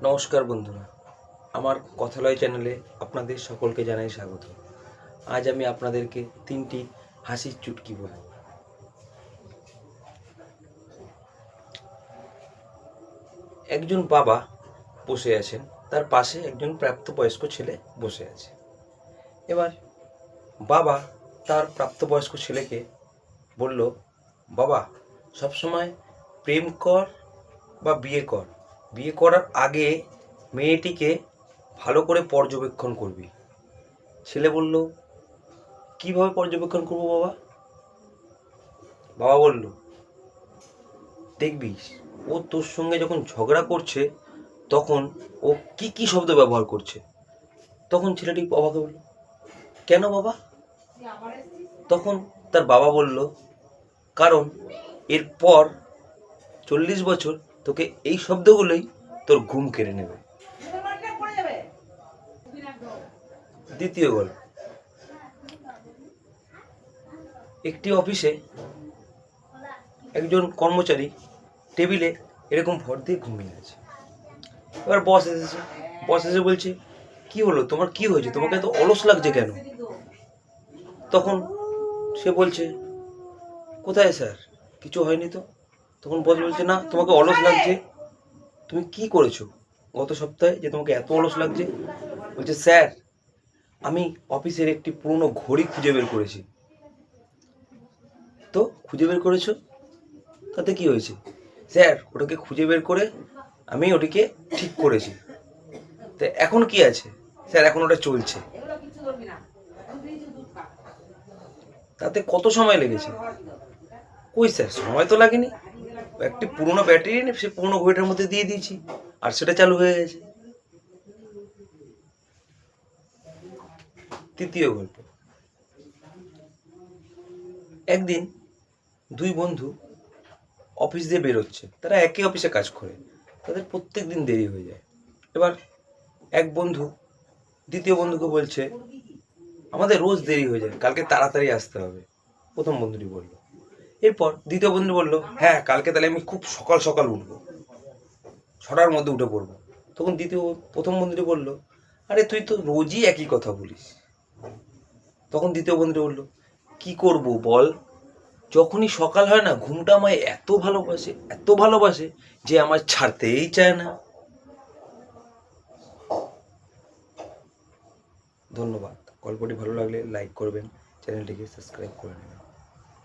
নমস্কার বন্ধুরা, আমার কথালয় চ্যানেলে আপনাদের সকলকে জানাই স্বাগত। আজ আমি আপনাদেরকে তিনটি হাসির চুটকি বলব। একজন বাবা বসে আছেন, তার পাশে একজন প্রাপ্তবয়স্ক ছেলে বসে আছে। এবার বাবা তার প্রাপ্তবয়স্ক ছেলেকে বলল, বাবা, সবসময় প্রেম কর বা বিয়ে করার আগে মেয়েটিকে ভালো করে পর্যবেক্ষণ করবি। ছেলে বলল, কিভাবে পর্যবেক্ষণ করবো বাবা? বাবা বলল, দেখবি ও তোর সঙ্গে যখন ঝগড়া করছে তখন ও কি কি শব্দ ব্যবহার করছে। তখন ছেলেটি বাবাকে বলল, কেন বাবা? তখন তার বাবা বলল, কারণ এরপর 40 বছর তোকে এই শব্দগুলোই তোর ঘুম কেড়ে নেবে। দ্বিতীয় গল্প। একটি অফিসে একজন কর্মচারী টেবিলে এরকম ভর দিয়ে ঘুমিয়ে আছে। এবার বস এসে বলছে, কি হলো, তোমার কি হয়েছে, তোমাকে এত অলস লাগছে কেন? তখন সে বলছে, কোথায় স্যার, কিছু হয়নি তো। তখন বস বলছে, না, তোমাকে অলস লাগছে, তুমি কি করেছো গত সপ্তাহে যে তোমাকে এত অলস লাগছে? বলছে, স্যার, আমি অফিসের একটি পুরনো ঘড়ি খুঁজে বের করেছি। তো খুঁজে বের করেছো, তাতে কি হয়েছে? স্যার, ওটাকে খুঁজে বের করে আমি ওটিকে ঠিক করেছি। তো এখন কি আছে? স্যার, এখন ওটা চলছে। তাতে কত সময় লেগেছে? কই স্যার, সময় তো লাগেনি, একটি পুরোনো ব্যাটারি এনে সে পুরোনো ঘড়িটার মধ্যে দিয়ে দিয়েছি আর সেটা চালু হয়ে গেছে। তৃতীয় গল্প। একদিন দুই বন্ধু অফিস দিয়ে বেরোচ্ছে, তারা একই অফিসে কাজ করে, তাদের প্রত্যেক দিন দেরি হয়ে যায়। এবার এক বন্ধু দ্বিতীয় বন্ধুকে বলছে, আমাদের রোজ দেরি হয়ে যায়, কালকে তাড়াতাড়ি আসতে হবে। প্রথম বন্ধুটি বলল। এরপর দ্বিতীয় বন্ধু বলল, হ্যাঁ, কালকে তাহলে আমি খুব সকাল সকাল উঠবো, 6টার মধ্যে উঠে পড়বো। তখন প্রথম বন্ধুটি বলল, আরে তুই তো রোজই একই কথা বলিস। তখন দ্বিতীয় বন্ধুটি বলল, কি করব বল, যখনই সকাল হয় না, ঘুমটা আমায় এত ভালোবাসে যে আমার ছাড়তেই চায় না। ধন্যবাদ। গল্পটি ভালো লাগলে লাইক করবেন, চ্যানেলটিকে সাবস্ক্রাইব করে নেবেন।